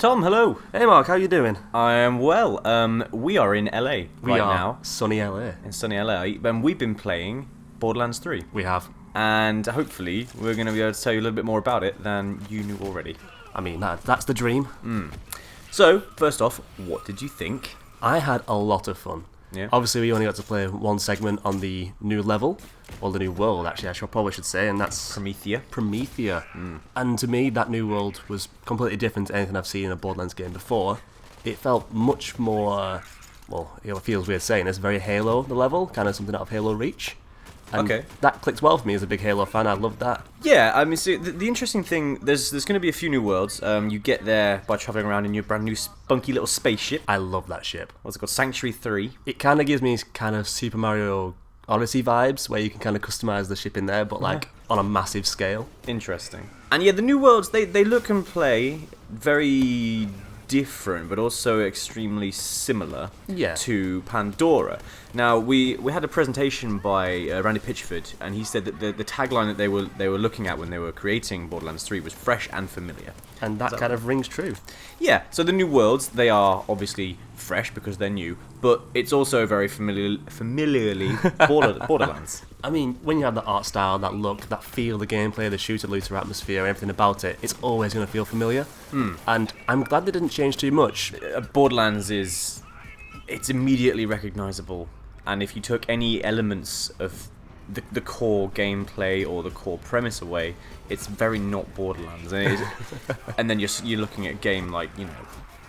Tom, hello. Hey Mark, how you doing? I am well. We are in LA We right are now. sunny LA. In sunny LA. And we've been playing Borderlands 3. We have. And hopefully we're going to be able to tell you a little bit more about it than you knew already. I mean, that's the dream. So, first off, what did you think? I had a lot of fun. Yeah. Obviously, we only got to play one segment on the new level, or the new world, actually, probably should say, and that's Promethea. And to me, that new world was completely different to anything I've seen in a Borderlands game before. It felt much more, well, it feels weird saying this, very Halo, the level, kind of something out of Halo Reach. And Okay. that clicked well for me as a big Halo fan. I loved that. Yeah, I mean, see, the interesting thing, there's going to be a few new worlds. You get there by travelling around in your brand new spunky little spaceship. I love that ship. What's it called? Sanctuary 3. It kind of gives me kind of Super Mario Odyssey vibes, where you can kind of customize the ship in there, but like on a massive scale. Interesting. And yeah, the new worlds, they look and play very different, but also extremely similar to Pandora. Now, we had a presentation by Randy Pitchford, and he said that the tagline that they were looking at when they were creating Borderlands 3 was fresh and familiar. And that kind of rings true. Yeah, so the new worlds, they are obviously fresh because they're new, but it's also very familiarly Borderlands. I mean, when you have that art style, that look, that feel, the gameplay, the shooter-looter atmosphere, everything about it, it's always going to feel familiar. And I'm glad they didn't change too much. Borderlands it's immediately recognizable, and if you took any elements of the core gameplay or the core premise away, it's very not Borderlands. And then you're looking at a game like,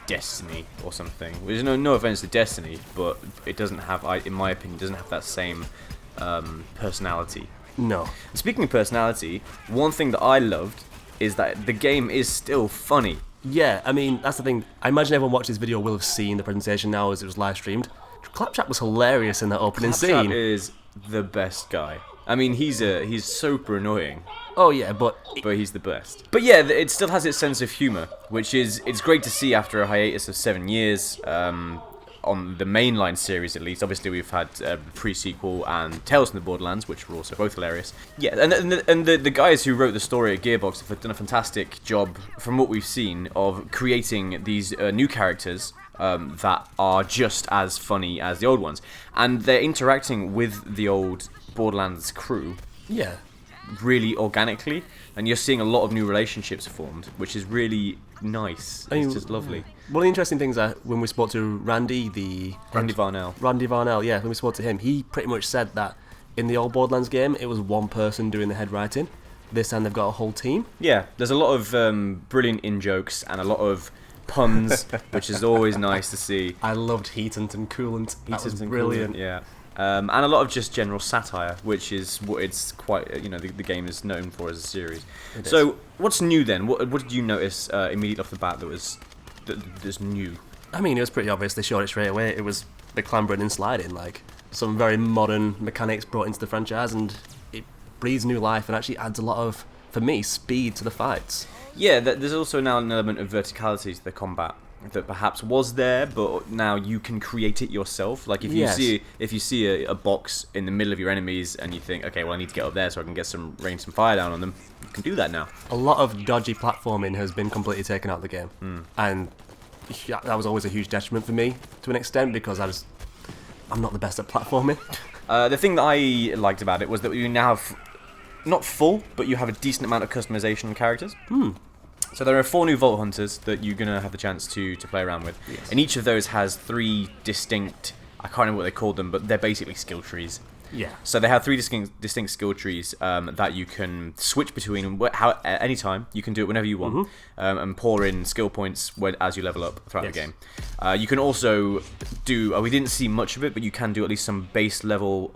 Destiny or something. There's no offense to Destiny, but it doesn't have, in my opinion, doesn't have that same personality. No. Speaking of personality, one thing that I loved is that the game is still funny. Yeah, I mean, that's the thing. I imagine everyone watching this video will have seen the presentation now as it was live streamed. Claptrap was hilarious in that opening Claptrap scene. is the best guy. I mean, he's super annoying. Oh yeah, but he's the best. But yeah, it still has its sense of humour, which it's great to see after a hiatus of 7 years. On the mainline series, at least. Obviously, we've had pre-sequel and Tales from the Borderlands, which were also both hilarious. Yeah, and the guys who wrote the story at Gearbox have done a fantastic job, from what we've seen, of creating these new characters that are just as funny as the old ones, and they're interacting with the old Borderlands crew. yeah. Really organically, and you're seeing a lot of new relationships formed, which is really nice. It's just lovely. One of the interesting things that when we spoke to Randy Varnell, yeah, when we spoke to him, he pretty much said that in the old Borderlands game, it was one person doing the head writing. This time they've got a whole team. Yeah, there's a lot of brilliant in-jokes and a lot of puns, which is always nice to see. I loved Heatant and Coolant. That was brilliant. Yeah. And a lot of just general satire, which is what it's quite, the game is known for as a series. So, what's new then? What did you notice immediately off the bat that's new? I mean, it was pretty obvious. They showed it straight away. It was the clambering and sliding, like some very modern mechanics brought into the franchise, and it breathes new life and actually adds a lot of, for me, speed to the fights. Yeah, there's also now an element of verticality to the combat that perhaps was there, but now you can create it yourself. Like if you see a box in the middle of your enemies and you think, okay, well I need to get up there so I can rain some fire down on them, you can do that now. A lot of dodgy platforming has been completely taken out of the game, and that was always a huge detriment for me to an extent because I'm not the best at platforming. The thing that I liked about it was that you now have not full, but you have a decent amount of customization of characters. So there are 4 new Vault Hunters that you're going to have the chance to play around with. Yes. And each of those has 3 distinct, I can't remember what they called them, but they're basically skill trees. Yeah. So they have 3 distinct skill trees that you can switch between at any time. You can do it whenever you want, and pour in skill points as you level up throughout the game. You can also do, we didn't see much of it, but you can do at least some base level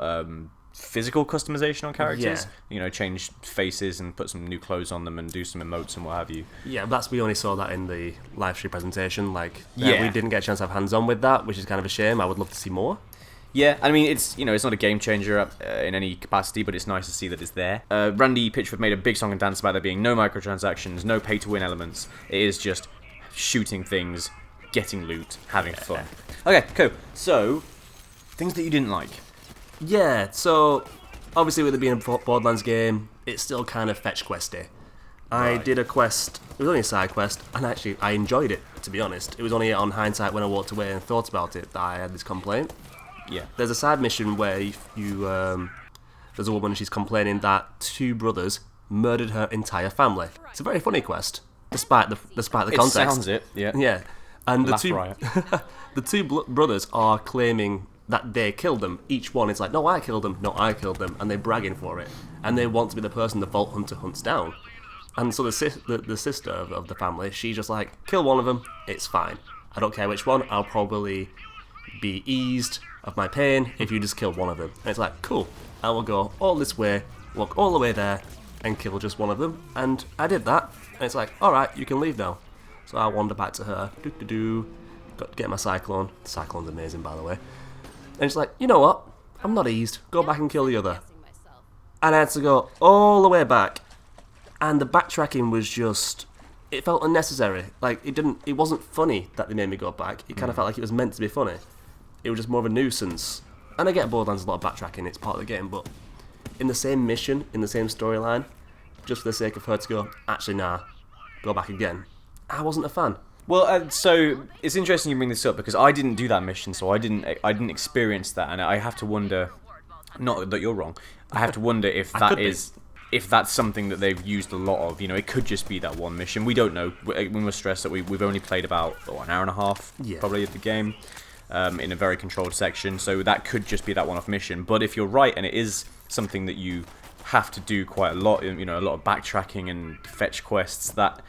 physical customization on characters. Change faces and put some new clothes on them and do some emotes and what have you. Yeah, we only saw that in the live stream presentation. We didn't get a chance to have hands-on with that, which is kind of a shame. I would love to see more. Yeah, I mean, it's not a game changer in any capacity, but it's nice to see that it's there. Randy Pitchford made a big song and dance about there being no microtransactions, no pay-to-win elements. It is just shooting things, getting loot, having fun. Okay, cool. So, things that you didn't like. Yeah, so obviously with it being a Borderlands game, it's still kind of fetch questy. I Right. did a quest. It was only a side quest, and actually I enjoyed it. To be honest, it was only on hindsight when I walked away and thought about it that I had this complaint. Yeah. There's a side mission where there's a woman. She's complaining that two brothers murdered her entire family. It's a very funny quest, despite the It context. sounds it. Yeah. Yeah, and Laugh riot. the two brothers are claiming that they killed them. Each one is like, no, I killed them, no, I killed them, and they're bragging for it. And they want to be the person the Vault Hunter hunts down. And so the sister of the family, she's just like, kill one of them, it's fine. I don't care which one, I'll probably be eased of my pain if you just kill one of them. And it's like, cool, I will go all this way, walk all the way there, and kill just one of them. And I did that, and it's like, alright, you can leave now. So I wander back to her, got to get my Cyclone. The Cyclone's amazing, by the way. And she's like, you know what, I'm not eased, go back and kill the other. And I had to go all the way back. And the backtracking was just, it felt unnecessary. Like, it wasn't funny that they made me go back. It kind of felt like it was meant to be funny. It was just more of a nuisance. And I get Borderlands a lot of backtracking, it's part of the game, but in the same mission, in the same storyline, just for the sake of her to go, actually nah, go back again, I wasn't a fan. Well, so it's interesting you bring this up because I didn't do that mission, so I didn't experience that, and I have to wonder. Not that you're wrong. I have to wonder if that's something that they've used a lot of. You know, it could just be that one mission. We don't know. We must stress that we've only played about an hour and a half, probably, of the game, in a very controlled section. So that could just be that one-off mission. But if you're right, and it is something that you have to do quite a lot, you know, a lot of backtracking and fetch quests, that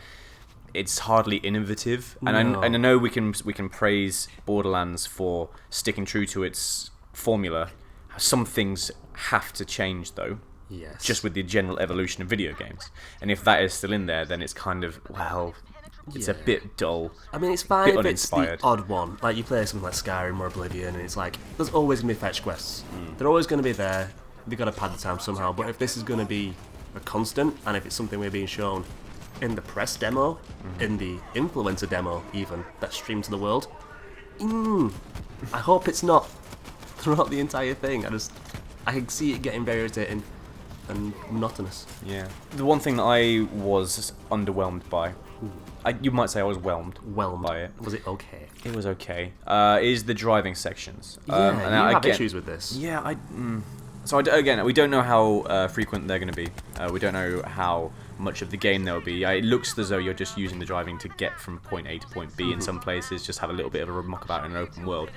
it's hardly innovative. And I know we can praise Borderlands for sticking true to its formula. Some things have to change, though. Yes. Just with the general evolution of video games. And if that is still in there, then it's kind of, well, it's a bit dull. I mean, it's fine if it's the uninspired. odd one. Like, you play something like Skyrim or Oblivion, and it's like, there's always going to be fetch quests. They're always going to be there. They've got to pad the time somehow. But if this is going to be a constant, and if it's something we're being shown in the press demo, in the influencer demo even, that's streamed to the world, I hope it's not throughout the entire thing. I can see it getting very irritating and monotonous. Yeah. The one thing that I was underwhelmed by, you might say I was whelmed by it. Was it okay? It was okay. Is the driving sections. Yeah, you have issues with this. Yeah, So again, we don't know how frequent they're going to be. We don't know how much of the game there'll be. It looks as though you're just using the driving to get from point A to point B in some places, just have a little bit of a muck about in an open world.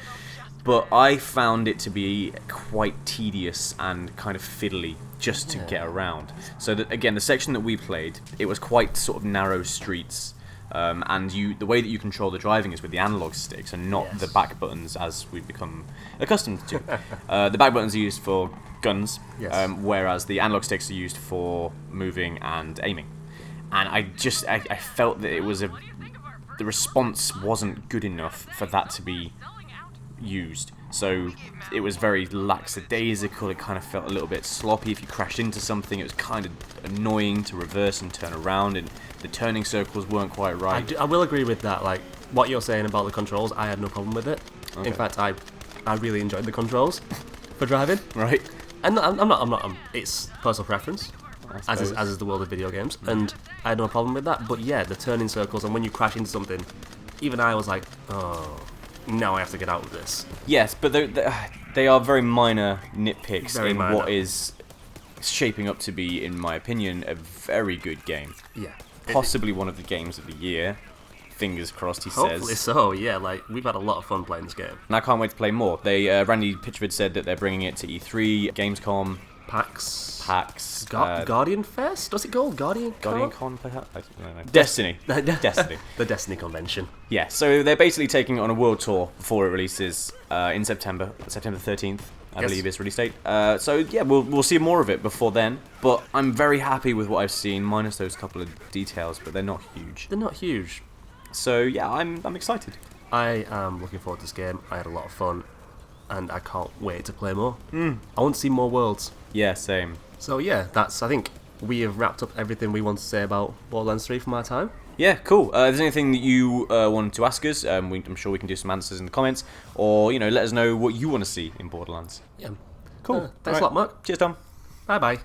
But I found it to be quite tedious and kind of fiddly just to get around. So that, again, the section that we played, it was quite sort of narrow streets. And the way that you control the driving is with the analog sticks and not the back buttons, as we've become accustomed to. The back buttons are used for guns, whereas the analog sticks are used for moving and aiming. And I felt that it was the response wasn't good enough for that to be used. So it was very lackadaisical. It kind of felt a little bit sloppy. If you crashed into something, it was kind of annoying to reverse and turn around, and the turning circles weren't quite right. I will agree with that. Like, what you're saying about the controls, I had no problem with it. Okay. In fact, I really enjoyed the controls for driving. Right. And I'm not. It's personal preference, as is the world of video games, and I had no problem with that. But yeah, the turning circles, and when you crash into something, even I was like, oh, now I have to get out of this. Yes, but they are very minor nitpicks in minor. what is shaping up to be, in my opinion, a very good game. Yeah. Possibly one of the games of the year. Fingers crossed, he Hopefully says. so, yeah. Like, we've had a lot of fun playing this game. And I can't wait to play more. Randy Pitchford said that they're bringing it to E3, Gamescom, PAX. Guardian Fest? What's it called? Guardian Con, perhaps? I don't know. Destiny. Destiny. The Destiny convention. Yeah, so they're basically taking it on a world tour before it releases in September 13th. I believe is release date. So yeah, we'll see more of it before then. But I'm very happy with what I've seen, minus those couple of details, but they're not huge. They're not huge. So yeah, I'm excited. I am looking forward to this game. I had a lot of fun, and I can't wait to play more. I want to see more worlds. Yeah, same. So yeah, I think we have wrapped up everything we want to say about Borderlands 3 from our time. Yeah, cool. If there's anything that you wanted to ask us, I'm sure we can do some answers in the comments, or let us know what you want to see in Borderlands. Yeah. Cool. Thanks a lot, Mark. Cheers, Tom. Bye bye.